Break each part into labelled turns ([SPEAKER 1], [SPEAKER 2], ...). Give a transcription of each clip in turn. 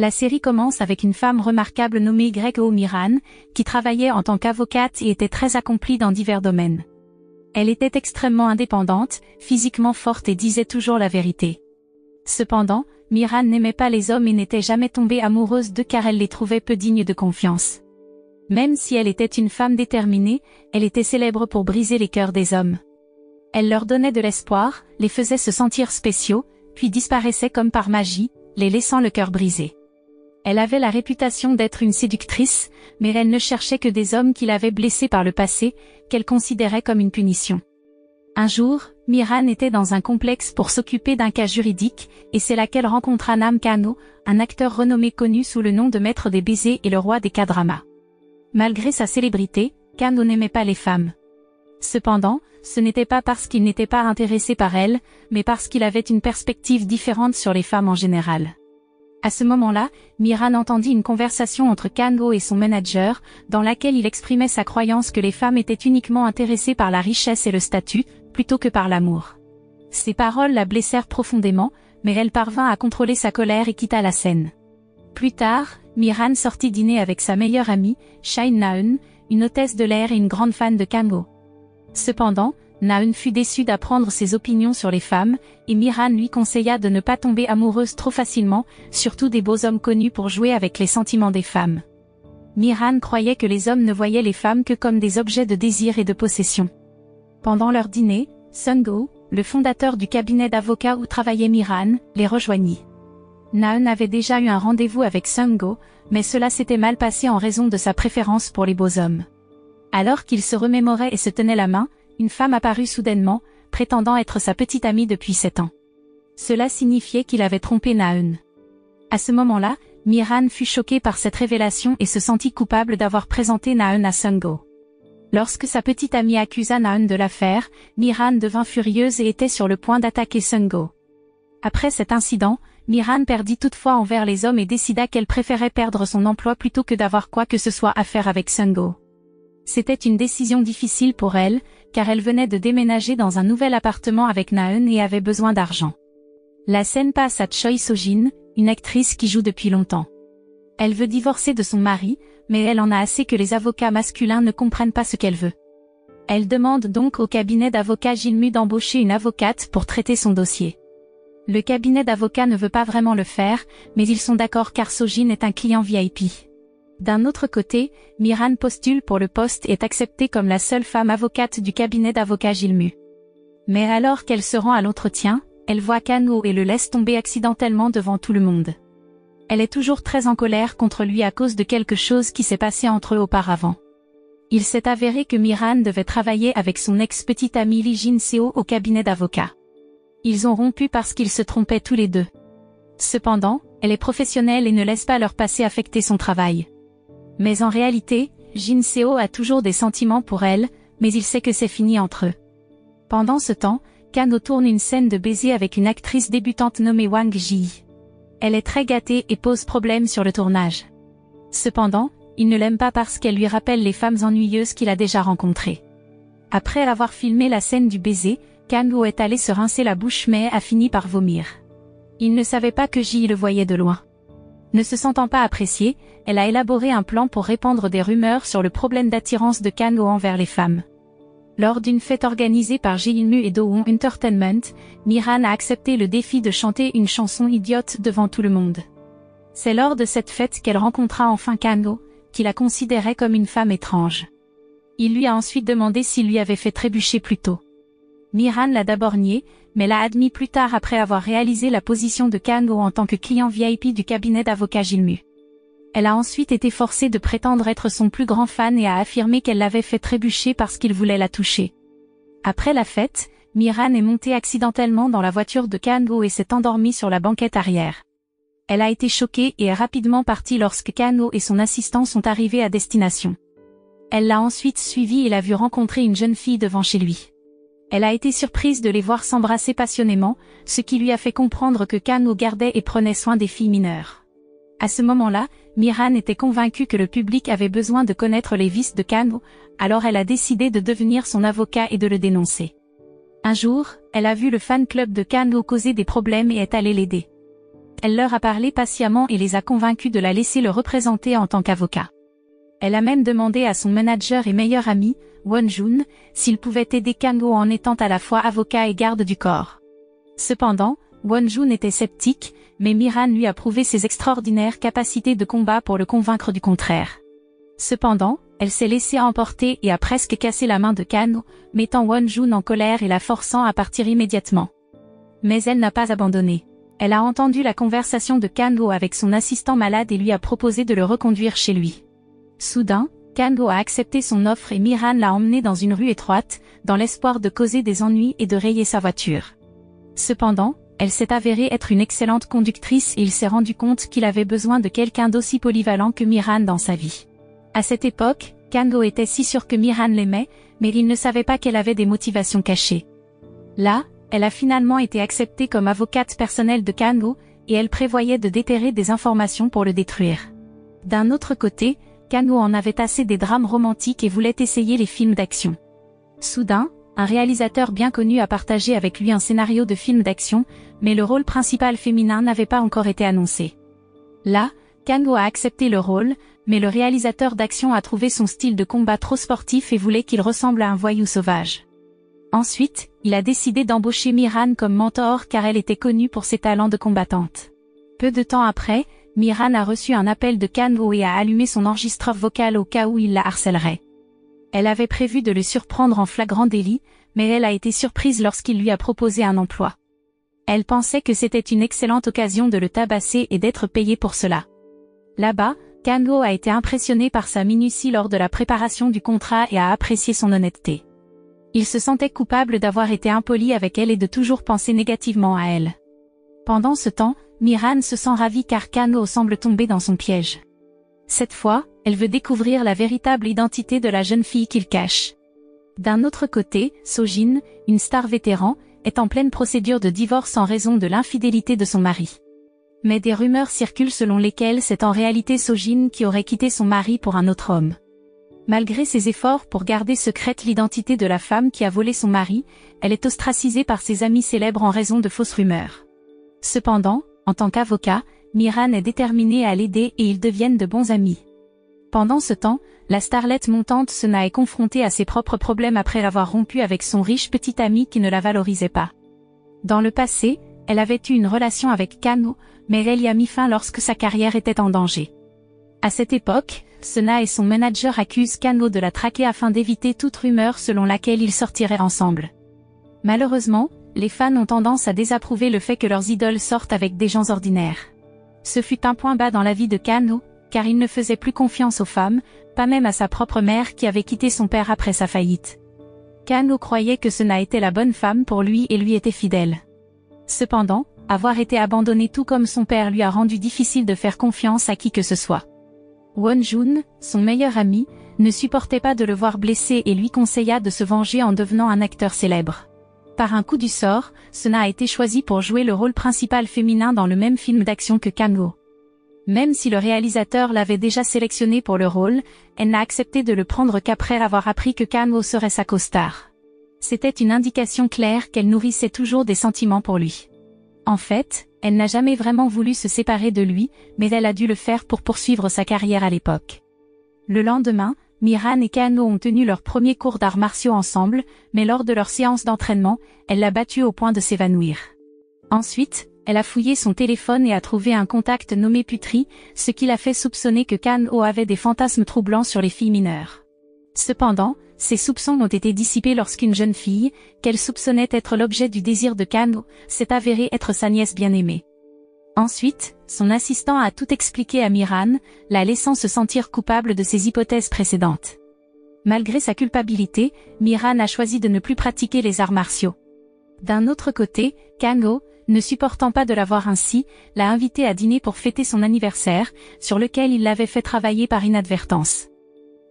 [SPEAKER 1] La série commence avec une femme remarquable nommée Gregor Miran, qui travaillait en tant qu'avocate et était très accomplie dans divers domaines. Elle était extrêmement indépendante, physiquement forte et disait toujours la vérité. Cependant, Miran n'aimait pas les hommes et n'était jamais tombée amoureuse d'eux car elle les trouvait peu dignes de confiance. Même si elle était une femme déterminée, elle était célèbre pour briser les cœurs des hommes. Elle leur donnait de l'espoir, les faisait se sentir spéciaux, puis disparaissait comme par magie, les laissant le cœur brisé. Elle avait la réputation d'être une séductrice, mais elle ne cherchait que des hommes qui l'avaient blessée par le passé, qu'elle considérait comme une punition. Un jour, Miran était dans un complexe pour s'occuper d'un cas juridique, et c'est là qu'elle rencontra Nam Kano, un acteur renommé connu sous le nom de maître des baisers et le roi des K-dramas. Malgré sa célébrité, Kano n'aimait pas les femmes. Cependant, ce n'était pas parce qu'il n'était pas intéressé par elles, mais parce qu'il avait une perspective différente sur les femmes en général. À ce moment-là, Miran entendit une conversation entre Kano et son manager, dans laquelle il exprimait sa croyance que les femmes étaient uniquement intéressées par la richesse et le statut, plutôt que par l'amour. Ces paroles la blessèrent profondément, mais elle parvint à contrôler sa colère et quitta la scène. Plus tard, Miran sortit dîner avec sa meilleure amie, Shine Naeun, une hôtesse de l'air et une grande fan de Kano. Cependant, Naeun fut déçue d'apprendre ses opinions sur les femmes, et Miran lui conseilla de ne pas tomber amoureuse trop facilement, surtout des beaux hommes connus pour jouer avec les sentiments des femmes. Miran croyait que les hommes ne voyaient les femmes que comme des objets de désir et de possession. Pendant leur dîner, Sung-go, le fondateur du cabinet d'avocats où travaillait Miran, les rejoignit. Naeun avait déjà eu un rendez-vous avec Sung-go, mais cela s'était mal passé en raison de sa préférence pour les beaux hommes. Alors qu'ils se remémoraient et se tenaient la main, une femme apparut soudainement, prétendant être sa petite amie depuis 7 ans. Cela signifiait qu'il avait trompé Naeun. À ce moment-là, Miran fut choquée par cette révélation et se sentit coupable d'avoir présenté Naeun à Sung-go. Lorsque sa petite amie accusa Naeun de l'affaire, Miran devint furieuse et était sur le point d'attaquer Sung-go. Après cet incident, Miran perdit toutefois envers les hommes et décida qu'elle préférait perdre son emploi plutôt que d'avoir quoi que ce soit à faire avec Sung-go. C'était une décision difficile pour elle, car elle venait de déménager dans un nouvel appartement avec Naeun et avait besoin d'argent. La scène passe à Choi So-jin, une actrice qui joue depuis longtemps. Elle veut divorcer de son mari, mais elle en a assez que les avocats masculins ne comprennent pas ce qu'elle veut. Elle demande donc au cabinet d'avocats Gilmu d'embaucher une avocate pour traiter son dossier. Le cabinet d'avocats ne veut pas vraiment le faire, mais ils sont d'accord car So-jin est un client VIP. D'un autre côté, Miran postule pour le poste et est acceptée comme la seule femme avocate du cabinet d'avocats Gilmu. Mais alors qu'elle se rend à l'entretien, elle voit Kano et le laisse tomber accidentellement devant tout le monde. Elle est toujours très en colère contre lui à cause de quelque chose qui s'est passé entre eux auparavant. Il s'est avéré que Miran devait travailler avec son ex-petite amie Lee Jin-seo au cabinet d'avocats. Ils ont rompu parce qu'ils se trompaient tous les deux. Cependant, elle est professionnelle et ne laisse pas leur passé affecter son travail. Mais en réalité, Jin-seo a toujours des sentiments pour elle, mais il sait que c'est fini entre eux. Pendant ce temps, Kano tourne une scène de baiser avec une actrice débutante nommée Wang Ji. Elle est très gâtée et pose problème sur le tournage. Cependant, il ne l'aime pas parce qu'elle lui rappelle les femmes ennuyeuses qu'il a déjà rencontrées. Après avoir filmé la scène du baiser, Kano est allé se rincer la bouche mais a fini par vomir. Il ne savait pas que Ji le voyait de loin. Ne se sentant pas appréciée, elle a élaboré un plan pour répandre des rumeurs sur le problème d'attirance de Kano envers les femmes. Lors d'une fête organisée par Jilmu et Dohon Entertainment, Miran a accepté le défi de chanter une chanson idiote devant tout le monde. C'est lors de cette fête qu'elle rencontra enfin Kano, qui la considérait comme une femme étrange. Il lui a ensuite demandé s'il lui avait fait trébucher plus tôt. Miran l'a d'abord nié, mais l'a admis plus tard après avoir réalisé la position de Kano en tant que client VIP du cabinet d'avocats Gilmu. Elle a ensuite été forcée de prétendre être son plus grand fan et a affirmé qu'elle l'avait fait trébucher parce qu'il voulait la toucher. Après la fête, Miran est montée accidentellement dans la voiture de Kano et s'est endormie sur la banquette arrière. Elle a été choquée et est rapidement partie lorsque Kano et son assistant sont arrivés à destination. Elle l'a ensuite suivi et l'a vu rencontrer une jeune fille devant chez lui. Elle a été surprise de les voir s'embrasser passionnément, ce qui lui a fait comprendre que Kano gardait et prenait soin des filles mineures. À ce moment-là, Miran était convaincue que le public avait besoin de connaître les vices de Kano, alors elle a décidé de devenir son avocat et de le dénoncer. Un jour, elle a vu le fan club de Kano causer des problèmes et est allée l'aider. elle leur a parlé patiemment et les a convaincus de la laisser le représenter en tant qu'avocat. Elle a même demandé à son manager et meilleur ami, Won-jun, s'il pouvait aider Kang-ho en étant à la fois avocat et garde du corps. Cependant, Won-jun était sceptique, mais Mi-ran lui a prouvé ses extraordinaires capacités de combat pour le convaincre du contraire. Cependant, elle s'est laissée emporter et a presque cassé la main de Kang-ho, mettant Won-jun en colère et la forçant à partir immédiatement. Mais elle n'a pas abandonné. Elle a entendu la conversation de Kang-ho avec son assistant malade et lui a proposé de le reconduire chez lui. Soudain, Kang-ho a accepté son offre et Mi-ran l'a emmené dans une rue étroite, dans l'espoir de causer des ennuis et de rayer sa voiture. Cependant, elle s'est avérée être une excellente conductrice et il s'est rendu compte qu'il avait besoin de quelqu'un d'aussi polyvalent que Mi-ran dans sa vie. À cette époque, Kang-ho était si sûr que Mi-ran l'aimait, mais il ne savait pas qu'elle avait des motivations cachées. Là, elle a finalement été acceptée comme avocate personnelle de Kang-ho, et elle prévoyait de déterrer des informations pour le détruire. D'un autre côté, Kang-ho en avait assez des drames romantiques et voulait essayer les films d'action. Soudain, un réalisateur bien connu a partagé avec lui un scénario de film d'action, mais le rôle principal féminin n'avait pas encore été annoncé. Là, Kang-ho a accepté le rôle, mais le réalisateur d'action a trouvé son style de combat trop sportif et voulait qu'il ressemble à un voyou sauvage. Ensuite, il a décidé d'embaucher Mi-ran comme mentor car elle était connue pour ses talents de combattante. Peu de temps après, Mi-ran a reçu un appel de Kang-ho et a allumé son enregistreur vocal au cas où il la harcèlerait. Elle avait prévu de le surprendre en flagrant délit, mais elle a été surprise lorsqu'il lui a proposé un emploi. Elle pensait que c'était une excellente occasion de le tabasser et d'être payée pour cela. Là-bas, Kang-ho a été impressionné par sa minutie lors de la préparation du contrat et a apprécié son honnêteté. Il se sentait coupable d'avoir été impoli avec elle et de toujours penser négativement à elle. Pendant ce temps, Mi-ran se sent ravie car Kang-ho semble tomber dans son piège. Cette fois, elle veut découvrir la véritable identité de la jeune fille qu'il cache. D'un autre côté, So-jin, une star vétéran, est en pleine procédure de divorce en raison de l'infidélité de son mari. Mais des rumeurs circulent selon lesquelles c'est en réalité So-jin qui aurait quitté son mari pour un autre homme. Malgré ses efforts pour garder secrète l'identité de la femme qui a volé son mari, elle est ostracisée par ses amis célèbres en raison de fausses rumeurs. Cependant, en tant qu'avocat, Mi-ran est déterminée à l'aider et ils deviennent de bons amis. Pendant ce temps, la starlette montante Sena est confrontée à ses propres problèmes après avoir rompu avec son riche petit ami qui ne la valorisait pas. Dans le passé, elle avait eu une relation avec Kang-ho, mais elle y a mis fin lorsque sa carrière était en danger. À cette époque, Sena et son manager accusent Kang-ho de la traquer afin d'éviter toute rumeur selon laquelle ils sortiraient ensemble. Malheureusement, les fans ont tendance à désapprouver le fait que leurs idoles sortent avec des gens ordinaires. Ce fut un point bas dans la vie de Kang-ho, car il ne faisait plus confiance aux femmes, pas même à sa propre mère qui avait quitté son père après sa faillite. Kang-ho croyait que Sena était la bonne femme pour lui et lui était fidèle. Cependant, avoir été abandonné tout comme son père lui a rendu difficile de faire confiance à qui que ce soit. Won-jun, son meilleur ami, ne supportait pas de le voir blessé et lui conseilla de se venger en devenant un acteur célèbre. Par un coup du sort, Sena a été choisi pour jouer le rôle principal féminin dans le même film d'action que Kang-ho. Même si le réalisateur l'avait déjà sélectionné pour le rôle, elle n'a accepté de le prendre qu'après avoir appris que Kang-ho serait sa co-star. C'était une indication claire qu'elle nourrissait toujours des sentiments pour lui. En fait, elle n'a jamais vraiment voulu se séparer de lui, mais elle a dû le faire pour poursuivre sa carrière à l'époque. Le lendemain, Mi-ran et Kang-ho ont tenu leur premier cours d'arts martiaux ensemble, mais lors de leur séance d'entraînement, elle l'a battu au point de s'évanouir. Ensuite, elle a fouillé son téléphone et a trouvé un contact nommé Putri, ce qui l'a fait soupçonner que Kang-ho avait des fantasmes troublants sur les filles mineures. Cependant, ses soupçons ont été dissipés lorsqu'une jeune fille, qu'elle soupçonnait être l'objet du désir de Kang-ho, s'est avérée être sa nièce bien-aimée. Ensuite, son assistant a tout expliqué à Mi-ran, la laissant se sentir coupable de ses hypothèses précédentes. Malgré sa culpabilité, Mi-ran a choisi de ne plus pratiquer les arts martiaux. D'un autre côté, Kang-ho, ne supportant pas de la voir ainsi, l'a invitée à dîner pour fêter son anniversaire, sur lequel il l'avait fait travailler par inadvertance.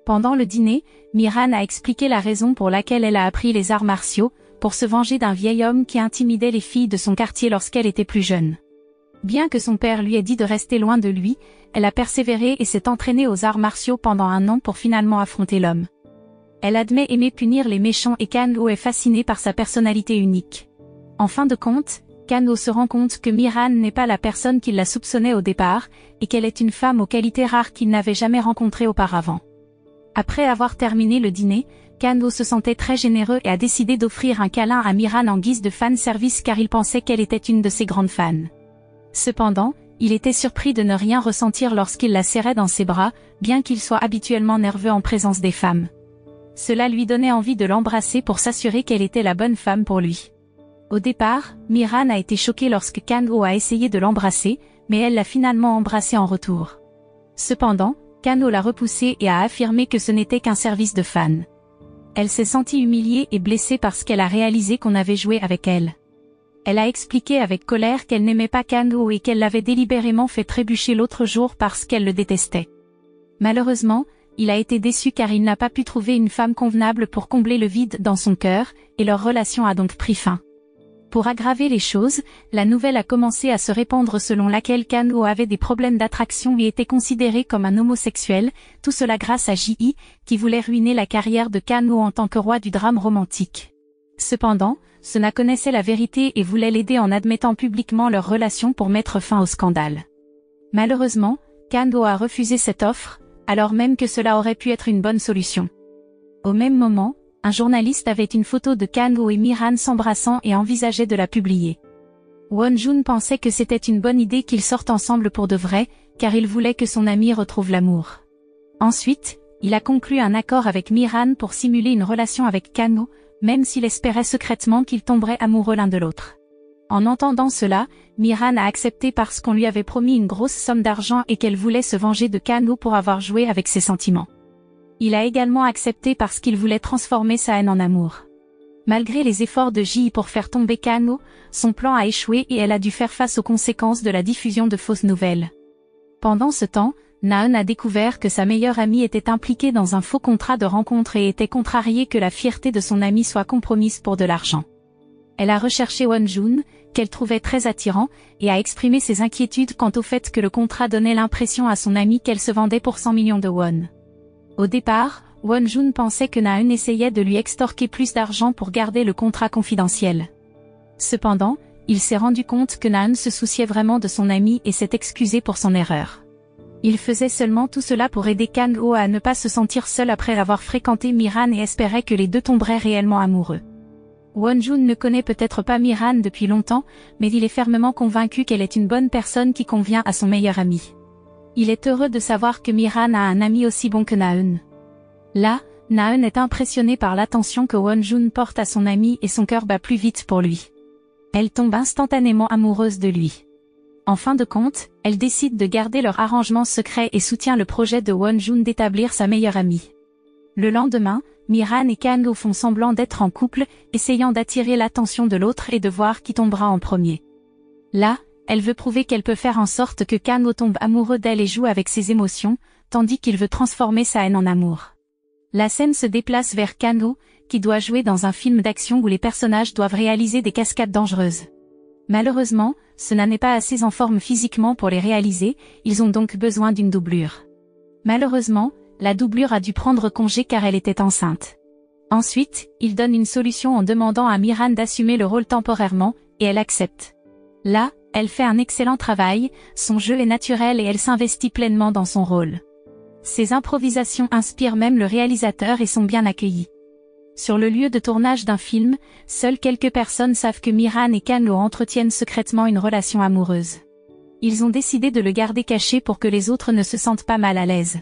[SPEAKER 1] Pendant le dîner, Mi-ran a expliqué la raison pour laquelle elle a appris les arts martiaux, pour se venger d'un vieil homme qui intimidait les filles de son quartier lorsqu'elle était plus jeune. Bien que son père lui ait dit de rester loin de lui, elle a persévéré et s'est entraînée aux arts martiaux pendant 1 an pour finalement affronter l'homme. Elle admet aimer punir les méchants et Kang-ho est fasciné par sa personnalité unique. En fin de compte, Kan-ho se rend compte que Mi-ran n'est pas la personne qu'il la soupçonnait au départ, et qu'elle est une femme aux qualités rares qu'il n'avait jamais rencontrées auparavant. Après avoir terminé le dîner, Kan-ho se sentait très généreux et a décidé d'offrir un câlin à Mi-ran en guise de fan service car il pensait qu'elle était une de ses grandes fans. Cependant, il était surpris de ne rien ressentir lorsqu'il la serrait dans ses bras, bien qu'il soit habituellement nerveux en présence des femmes. Cela lui donnait envie de l'embrasser pour s'assurer qu'elle était la bonne femme pour lui. Au départ, Mi-ran a été choquée lorsque Kan-ho a essayé de l'embrasser, mais elle l'a finalement embrassé en retour. Cependant, Kan-ho l'a repoussé et a affirmé que ce n'était qu'un service de fan. Elle s'est sentie humiliée et blessée parce qu'elle a réalisé qu'on avait joué avec elle. Elle a expliqué avec colère qu'elle n'aimait pas Kan-ho et qu'elle l'avait délibérément fait trébucher l'autre jour parce qu'elle le détestait. Malheureusement, il a été déçu car il n'a pas pu trouver une femme convenable pour combler le vide dans son cœur, et leur relation a donc pris fin. Pour aggraver les choses, la nouvelle a commencé à se répandre selon laquelle Kan-ho avait des problèmes d'attraction et était considéré comme un homosexuel, tout cela grâce à Ji-hee, qui voulait ruiner la carrière de Kan-ho en tant que roi du drame romantique. Cependant, Sona connaissait la vérité et voulait l'aider en admettant publiquement leur relation pour mettre fin au scandale. Malheureusement, Kan-ho a refusé cette offre, alors même que cela aurait pu être une bonne solution. Au même moment, un journaliste avait une photo de Kan-ho et Mi-ran s'embrassant et envisageait de la publier. Won-jun pensait que c'était une bonne idée qu'ils sortent ensemble pour de vrai, car il voulait que son ami retrouve l'amour. Ensuite, il a conclu un accord avec Mi-ran pour simuler une relation avec Kan-ho, même s'il espérait secrètement qu'ils tomberaient amoureux l'un de l'autre. En entendant cela, Mi-ran a accepté parce qu'on lui avait promis une grosse somme d'argent et qu'elle voulait se venger de Kan-ho pour avoir joué avec ses sentiments. Il a également accepté parce qu'il voulait transformer sa haine en amour. Malgré les efforts de Ji pour faire tomber Kan-ho, son plan a échoué et elle a dû faire face aux conséquences de la diffusion de fausses nouvelles. Pendant ce temps, Na-eun a découvert que sa meilleure amie était impliquée dans un faux contrat de rencontre et était contrariée que la fierté de son amie soit compromise pour de l'argent. Elle a recherché Won-jun, qu'elle trouvait très attirant, et a exprimé ses inquiétudes quant au fait que le contrat donnait l'impression à son amie qu'elle se vendait pour 100 millions de won. Au départ, Won-jun pensait que Na-eun essayait de lui extorquer plus d'argent pour garder le contrat confidentiel. Cependant, il s'est rendu compte que Na-eun se souciait vraiment de son amie et s'est excusé pour son erreur. Il faisait seulement tout cela pour aider Kan-ho à ne pas se sentir seul après avoir fréquenté Mi-ran et espérait que les deux tomberaient réellement amoureux. Won-jun ne connaît peut-être pas Mi-ran depuis longtemps, mais il est fermement convaincu qu'elle est une bonne personne qui convient à son meilleur ami. Il est heureux de savoir que Mi-ran a un ami aussi bon que Na-eun. Là, Na-eun est impressionnée par l'attention que Won-jun porte à son ami et son cœur bat plus vite pour lui. Elle tombe instantanément amoureuse de lui. En fin de compte, elle décide de garder leur arrangement secret et soutient le projet de Won-jun d'établir sa meilleure amie. Le lendemain, Mi-ran et Kan-ho font semblant d'être en couple, essayant d'attirer l'attention de l'autre et de voir qui tombera en premier. Là, elle veut prouver qu'elle peut faire en sorte que Kan-ho tombe amoureux d'elle et joue avec ses émotions, tandis qu'il veut transformer sa haine en amour. La scène se déplace vers Kan-ho, qui doit jouer dans un film d'action où les personnages doivent réaliser des cascades dangereuses. Malheureusement, Sona n'est pas assez en forme physiquement pour les réaliser, ils ont donc besoin d'une doublure. Malheureusement, la doublure a dû prendre congé car elle était enceinte. Ensuite, il donne une solution en demandant à Mi-ran d'assumer le rôle temporairement, et elle accepte. Là, elle fait un excellent travail, son jeu est naturel et elle s'investit pleinement dans son rôle. Ses improvisations inspirent même le réalisateur et sont bien accueillies. Sur le lieu de tournage d'un film, seules quelques personnes savent que Mi-ran et Kan-ho entretiennent secrètement une relation amoureuse. Ils ont décidé de le garder caché pour que les autres ne se sentent pas mal à l'aise.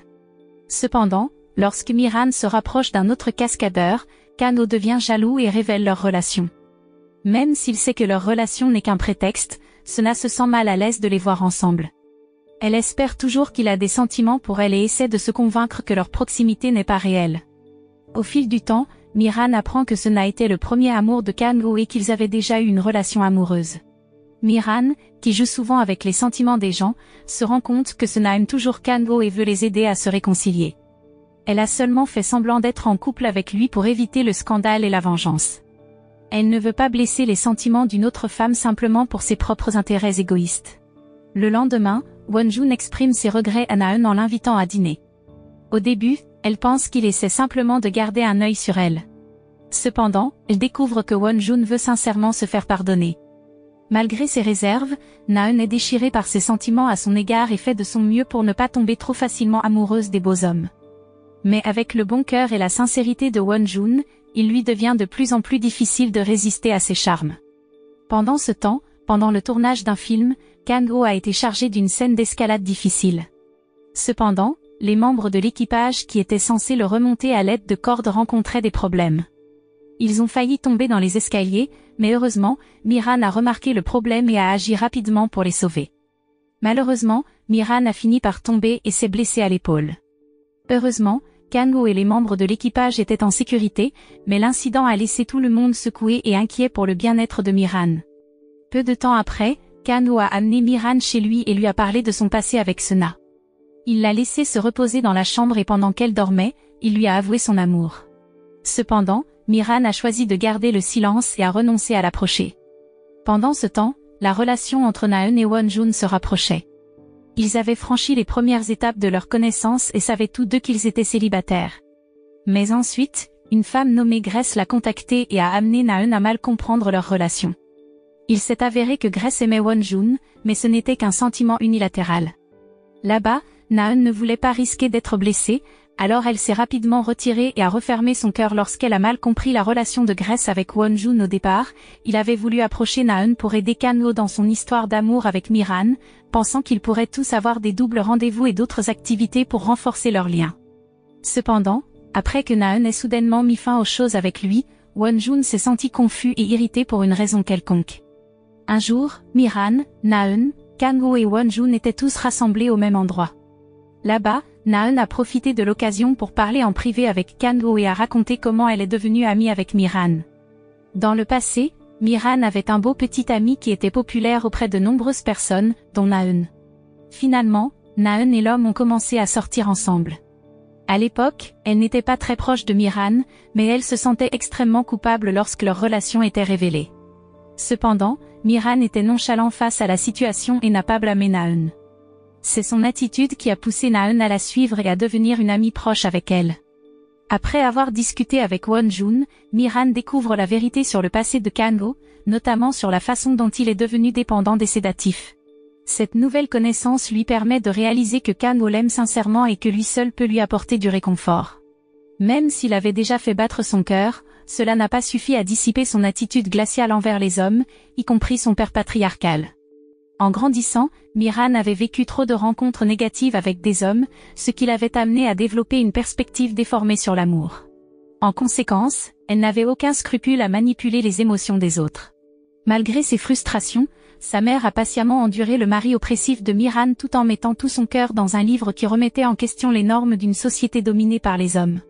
[SPEAKER 1] Cependant, lorsque Mi-ran se rapproche d'un autre cascadeur, Kan-ho devient jaloux et révèle leur relation. Même s'il sait que leur relation n'est qu'un prétexte, Sona se sent mal à l'aise de les voir ensemble. Elle espère toujours qu'il a des sentiments pour elle et essaie de se convaincre que leur proximité n'est pas réelle. Au fil du temps, Mi-ran apprend que Sona était le premier amour de Kan-ho et qu'ils avaient déjà eu une relation amoureuse. Mi-ran, qui joue souvent avec les sentiments des gens, se rend compte que Sona aime toujours Kan-ho et veut les aider à se réconcilier. Elle a seulement fait semblant d'être en couple avec lui pour éviter le scandale et la vengeance. Elle ne veut pas blesser les sentiments d'une autre femme simplement pour ses propres intérêts égoïstes. Le lendemain, Won-jun exprime ses regrets à Na-eun en l'invitant à dîner. Au début, elle pense qu'il essaie simplement de garder un œil sur elle. Cependant, elle découvre que Won-jun veut sincèrement se faire pardonner. Malgré ses réserves, Na-eun est déchirée par ses sentiments à son égard et fait de son mieux pour ne pas tomber trop facilement amoureuse des beaux hommes. Mais avec le bon cœur et la sincérité de Won-jun, il lui devient de plus en plus difficile de résister à ses charmes. Pendant ce temps, pendant le tournage d'un film, Kang-ho a été chargé d'une scène d'escalade difficile. Cependant, les membres de l'équipage qui étaient censés le remonter à l'aide de cordes rencontraient des problèmes. Ils ont failli tomber dans les escaliers, mais heureusement, Miran a remarqué le problème et a agi rapidement pour les sauver. Malheureusement, Miran a fini par tomber et s'est blessé à l'épaule. Heureusement, Kang-ho et les membres de l'équipage étaient en sécurité, mais l'incident a laissé tout le monde secoué et inquiet pour le bien-être de Miran. Peu de temps après, Kang-ho a amené Miran chez lui et lui a parlé de son passé avec Sena. Il l'a laissé se reposer dans la chambre et pendant qu'elle dormait, il lui a avoué son amour. Cependant, Miran a choisi de garder le silence et a renoncé à l'approcher. Pendant ce temps, la relation entre Na-eun et Won-jun se rapprochait. Ils avaient franchi les premières étapes de leur connaissance et savaient tous deux qu'ils étaient célibataires. Mais ensuite, une femme nommée Grace l'a contacté et a amené Na-eun à mal comprendre leur relation. Il s'est avéré que Grace aimait Won-jun, mais ce n'était qu'un sentiment unilatéral. Là-bas, Na-eun ne voulait pas risquer d'être blessée, alors elle s'est rapidement retirée et a refermé son cœur lorsqu'elle a mal compris la relation de Grace avec Won-jun au départ. Il avait voulu approcher Na-eun pour aider Kang-ho dans son histoire d'amour avec Miran, pensant qu'ils pourraient tous avoir des doubles rendez-vous et d'autres activités pour renforcer leur lien. Cependant, après que Na-eun ait soudainement mis fin aux choses avec lui, Won-jun s'est senti confus et irrité pour une raison quelconque. Un jour, Miran, Na-eun, Kang-ho et Won-jun étaient tous rassemblés au même endroit. Là-bas, Na-eun a profité de l'occasion pour parler en privé avec Kang-ho et a raconté comment elle est devenue amie avec Miran. Dans le passé, Miran avait un beau petit ami qui était populaire auprès de nombreuses personnes, dont Na-eun. Finalement, Na-eun et l'homme ont commencé à sortir ensemble. À l'époque, elle n'était pas très proche de Miran, mais elle se sentait extrêmement coupable lorsque leur relation était révélée. Cependant, Miran était nonchalant face à la situation et n'a pas blâmé Na-eun. C'est son attitude qui a poussé Na-eun à la suivre et à devenir une amie proche avec elle. Après avoir discuté avec Won-jun, Miran découvre la vérité sur le passé de Kang-ho, notamment sur la façon dont il est devenu dépendant des sédatifs. Cette nouvelle connaissance lui permet de réaliser que Kang-ho l'aime sincèrement et que lui seul peut lui apporter du réconfort. Même s'il avait déjà fait battre son cœur, cela n'a pas suffi à dissiper son attitude glaciale envers les hommes, y compris son père patriarcal. En grandissant, Miran avait vécu trop de rencontres négatives avec des hommes, ce qui l'avait amené à développer une perspective déformée sur l'amour. En conséquence, elle n'avait aucun scrupule à manipuler les émotions des autres. Malgré ses frustrations, sa mère a patiemment enduré le mari oppressif de Miran tout en mettant tout son cœur dans un livre qui remettait en question les normes d'une société dominée par les hommes.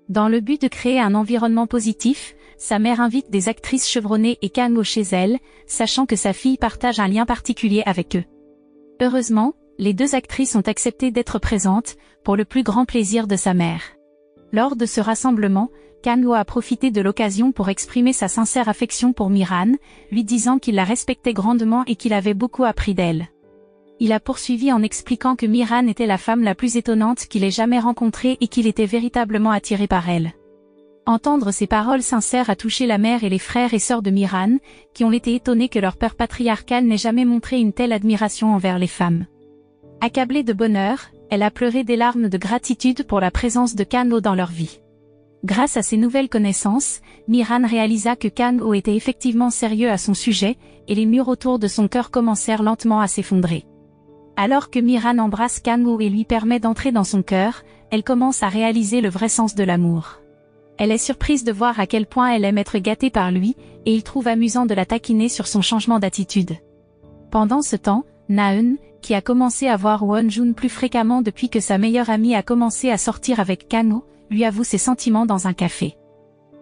[SPEAKER 1] Dans le but de créer un environnement positif, sa mère invite des actrices chevronnées et Kang-ho chez elle, sachant que sa fille partage un lien particulier avec eux. Heureusement, les deux actrices ont accepté d'être présentes, pour le plus grand plaisir de sa mère. Lors de ce rassemblement, Kang-ho a profité de l'occasion pour exprimer sa sincère affection pour Miran, lui disant qu'il la respectait grandement et qu'il avait beaucoup appris d'elle. Il a poursuivi en expliquant que Miran était la femme la plus étonnante qu'il ait jamais rencontrée et qu'il était véritablement attiré par elle. Entendre ces paroles sincères a touché la mère et les frères et sœurs de Miran, qui ont été étonnés que leur père patriarcal n'ait jamais montré une telle admiration envers les femmes. Accablée de bonheur, elle a pleuré des larmes de gratitude pour la présence de Kang-ho dans leur vie. Grâce à ces nouvelles connaissances, Miran réalisa que Kang-ho était effectivement sérieux à son sujet, et les murs autour de son cœur commencèrent lentement à s'effondrer. Alors que Miran embrasse Kang-ho et lui permet d'entrer dans son cœur, elle commence à réaliser le vrai sens de l'amour. Elle est surprise de voir à quel point elle aime être gâtée par lui, et il trouve amusant de la taquiner sur son changement d'attitude. Pendant ce temps, Na-eun, qui a commencé à voir Won-jun plus fréquemment depuis que sa meilleure amie a commencé à sortir avec Kang-ho, lui avoue ses sentiments dans un café.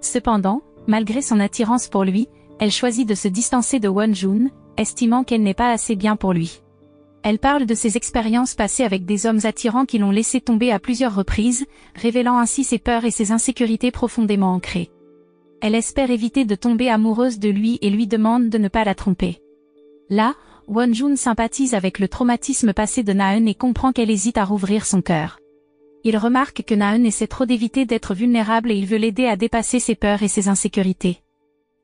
[SPEAKER 1] Cependant, malgré son attirance pour lui, elle choisit de se distancer de Won-jun, estimant qu'elle n'est pas assez bien pour lui. Elle parle de ses expériences passées avec des hommes attirants qui l'ont laissé tomber à plusieurs reprises, révélant ainsi ses peurs et ses insécurités profondément ancrées. Elle espère éviter de tomber amoureuse de lui et lui demande de ne pas la tromper. Là, Won-jun sympathise avec le traumatisme passé de Na-eun et comprend qu'elle hésite à rouvrir son cœur. Il remarque que Na-eun essaie trop d'éviter d'être vulnérable et il veut l'aider à dépasser ses peurs et ses insécurités.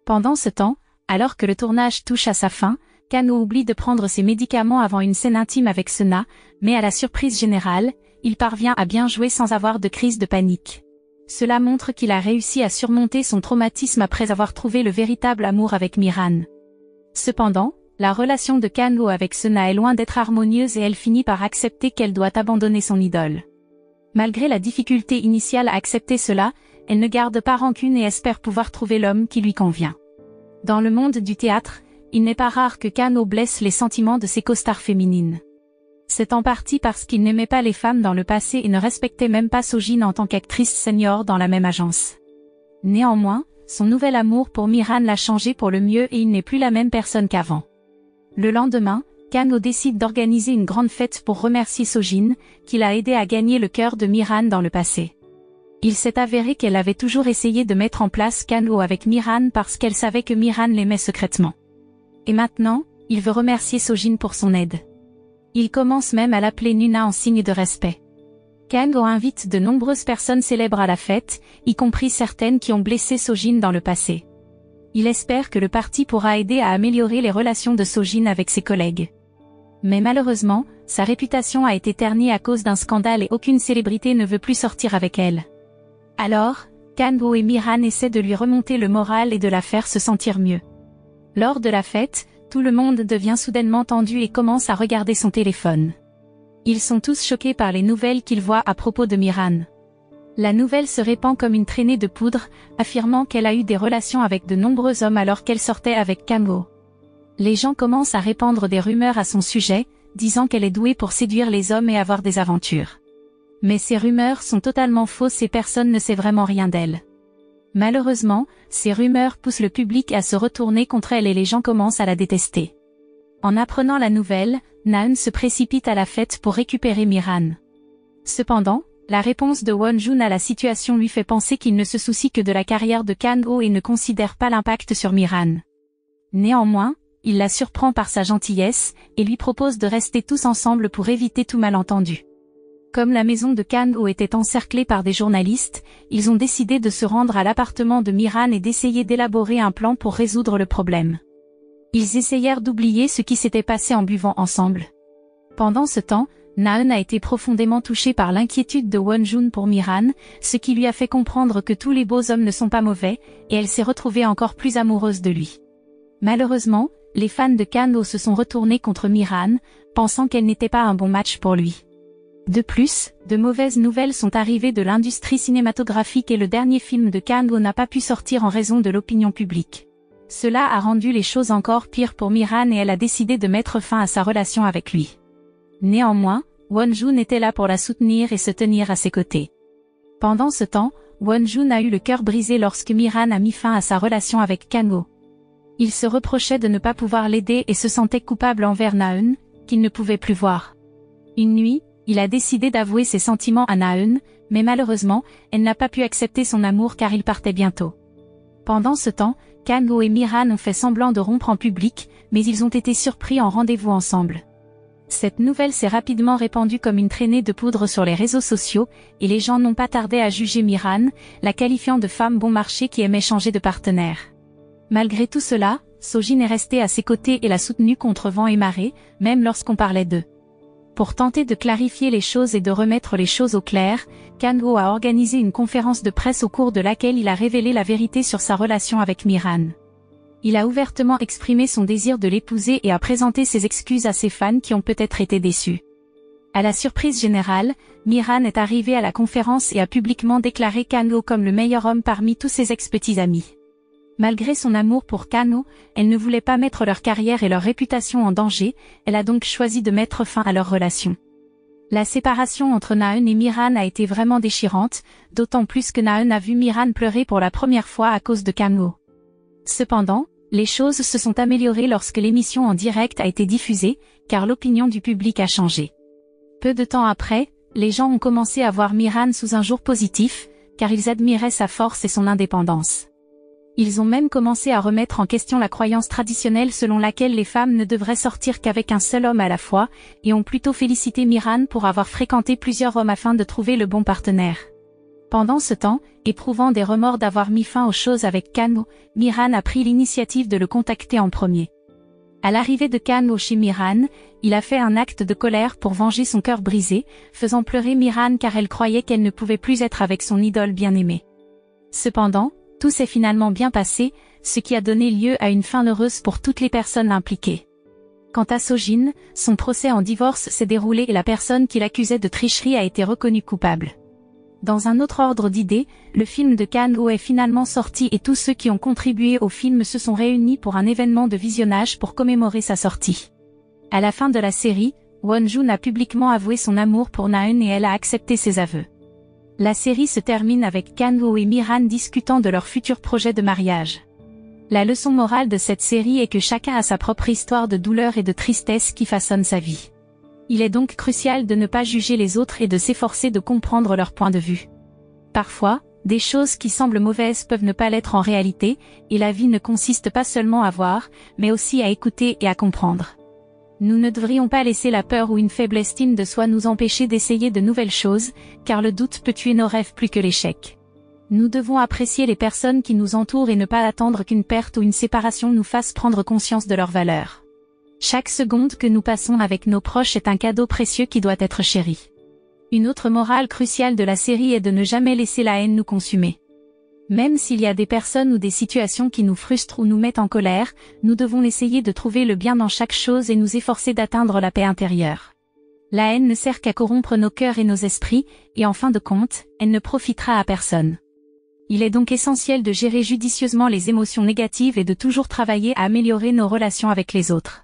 [SPEAKER 1] Pendant ce temps, alors que le tournage touche à sa fin, Kano oublie de prendre ses médicaments avant une scène intime avec Sena, mais à la surprise générale, il parvient à bien jouer sans avoir de crise de panique. Cela montre qu'il a réussi à surmonter son traumatisme après avoir trouvé le véritable amour avec Miran. Cependant, la relation de Kano avec Sena est loin d'être harmonieuse et elle finit par accepter qu'elle doit abandonner son idole. Malgré la difficulté initiale à accepter cela, elle ne garde pas rancune et espère pouvoir trouver l'homme qui lui convient. Dans le monde du théâtre, il n'est pas rare que Kano blesse les sentiments de ses co-stars féminines. C'est en partie parce qu'il n'aimait pas les femmes dans le passé et ne respectait même pas Sojin en tant qu'actrice senior dans la même agence. Néanmoins, son nouvel amour pour Miran l'a changé pour le mieux et il n'est plus la même personne qu'avant. Le lendemain, Kano décide d'organiser une grande fête pour remercier Sojin, qui l'a aidé à gagner le cœur de Miran dans le passé. Il s'est avéré qu'elle avait toujours essayé de mettre en place Kano avec Miran parce qu'elle savait que Miran l'aimait secrètement. Et maintenant, il veut remercier Sojin pour son aide. Il commence même à l'appeler Nuna en signe de respect. Kano invite de nombreuses personnes célèbres à la fête, y compris certaines qui ont blessé Sojin dans le passé. Il espère que le parti pourra aider à améliorer les relations de Sojin avec ses collègues. Mais malheureusement, sa réputation a été ternie à cause d'un scandale et aucune célébrité ne veut plus sortir avec elle. Alors, Kano et Miran essaient de lui remonter le moral et de la faire se sentir mieux. Lors de la fête, tout le monde devient soudainement tendu et commence à regarder son téléphone. Ils sont tous choqués par les nouvelles qu'ils voient à propos de Miran. La nouvelle se répand comme une traînée de poudre, affirmant qu'elle a eu des relations avec de nombreux hommes alors qu'elle sortait avec Kano. Les gens commencent à répandre des rumeurs à son sujet, disant qu'elle est douée pour séduire les hommes et avoir des aventures. Mais ces rumeurs sont totalement fausses et personne ne sait vraiment rien d'elle. Malheureusement, ces rumeurs poussent le public à se retourner contre elle et les gens commencent à la détester. En apprenant la nouvelle, Naeun se précipite à la fête pour récupérer Miran. Cependant, la réponse de Wonjun à la situation lui fait penser qu'il ne se soucie que de la carrière de Kano et ne considère pas l'impact sur Miran. Néanmoins, il la surprend par sa gentillesse, et lui propose de rester tous ensemble pour éviter tout malentendu. Comme la maison de Kano était encerclée par des journalistes, ils ont décidé de se rendre à l'appartement de Miran et d'essayer d'élaborer un plan pour résoudre le problème. Ils essayèrent d'oublier ce qui s'était passé en buvant ensemble. Pendant ce temps, Naeun a été profondément touché par l'inquiétude de Wonjun pour Miran, ce qui lui a fait comprendre que tous les beaux hommes ne sont pas mauvais, et elle s'est retrouvée encore plus amoureuse de lui. Malheureusement, les fans de Kano se sont retournés contre Miran, pensant qu'elle n'était pas un bon match pour lui. De plus, de mauvaises nouvelles sont arrivées de l'industrie cinématographique et le dernier film de Kano n'a pas pu sortir en raison de l'opinion publique. Cela a rendu les choses encore pires pour Miran et elle a décidé de mettre fin à sa relation avec lui. Néanmoins, Wonjun était là pour la soutenir et se tenir à ses côtés. Pendant ce temps, Wonjun a eu le cœur brisé lorsque Miran a mis fin à sa relation avec Kano. Il se reprochait de ne pas pouvoir l'aider et se sentait coupable envers Naeun, qu'il ne pouvait plus voir. Une nuit, il a décidé d'avouer ses sentiments à Naeun, mais malheureusement, elle n'a pas pu accepter son amour car il partait bientôt. Pendant ce temps, Kano et Miran ont fait semblant de rompre en public, mais ils ont été surpris en rendez-vous ensemble. Cette nouvelle s'est rapidement répandue comme une traînée de poudre sur les réseaux sociaux, et les gens n'ont pas tardé à juger Miran, la qualifiant de femme bon marché qui aimait changer de partenaire. Malgré tout cela, Sojin est resté à ses côtés et l'a soutenu contre vent et marée, même lorsqu'on parlait d'eux. Pour tenter de clarifier les choses et de remettre les choses au clair, Kano a organisé une conférence de presse au cours de laquelle il a révélé la vérité sur sa relation avec Miran. Il a ouvertement exprimé son désir de l'épouser et a présenté ses excuses à ses fans qui ont peut-être été déçus. À la surprise générale, Miran est arrivé à la conférence et a publiquement déclaré Kano comme le meilleur homme parmi tous ses ex-petits amis. Malgré son amour pour Kano, elle ne voulait pas mettre leur carrière et leur réputation en danger, elle a donc choisi de mettre fin à leur relation. La séparation entre Naeun et Miran a été vraiment déchirante, d'autant plus que Naeun a vu Miran pleurer pour la première fois à cause de Kano. Cependant, les choses se sont améliorées lorsque l'émission en direct a été diffusée, car l'opinion du public a changé. Peu de temps après, les gens ont commencé à voir Miran sous un jour positif, car ils admiraient sa force et son indépendance. Ils ont même commencé à remettre en question la croyance traditionnelle selon laquelle les femmes ne devraient sortir qu'avec un seul homme à la fois, et ont plutôt félicité Miran pour avoir fréquenté plusieurs hommes afin de trouver le bon partenaire. Pendant ce temps, éprouvant des remords d'avoir mis fin aux choses avec Kano, Miran a pris l'initiative de le contacter en premier. À l'arrivée de Kan chez Miran, il a fait un acte de colère pour venger son cœur brisé, faisant pleurer Miran car elle croyait qu'elle ne pouvait plus être avec son idole bien-aimée. Cependant, tout s'est finalement bien passé, ce qui a donné lieu à une fin heureuse pour toutes les personnes impliquées. Quant à Sojin, son procès en divorce s'est déroulé et la personne qui l'accusait de tricherie a été reconnue coupable. Dans un autre ordre d'idées, le film de Kan-ho est finalement sorti et tous ceux qui ont contribué au film se sont réunis pour un événement de visionnage pour commémorer sa sortie. À la fin de la série, Won-jun a publiquement avoué son amour pour Na-eun et elle a accepté ses aveux. La série se termine avec Kan-ho et Miran discutant de leur futur projet de mariage. La leçon morale de cette série est que chacun a sa propre histoire de douleur et de tristesse qui façonne sa vie. Il est donc crucial de ne pas juger les autres et de s'efforcer de comprendre leur point de vue. Parfois, des choses qui semblent mauvaises peuvent ne pas l'être en réalité, et la vie ne consiste pas seulement à voir, mais aussi à écouter et à comprendre. Nous ne devrions pas laisser la peur ou une faible estime de soi nous empêcher d'essayer de nouvelles choses, car le doute peut tuer nos rêves plus que l'échec. Nous devons apprécier les personnes qui nous entourent et ne pas attendre qu'une perte ou une séparation nous fasse prendre conscience de leur valeur. Chaque seconde que nous passons avec nos proches est un cadeau précieux qui doit être chéri. Une autre morale cruciale de la série est de ne jamais laisser la haine nous consumer. Même s'il y a des personnes ou des situations qui nous frustrent ou nous mettent en colère, nous devons essayer de trouver le bien dans chaque chose et nous efforcer d'atteindre la paix intérieure. La haine ne sert qu'à corrompre nos cœurs et nos esprits, et en fin de compte, elle ne profitera à personne. Il est donc essentiel de gérer judicieusement les émotions négatives et de toujours travailler à améliorer nos relations avec les autres.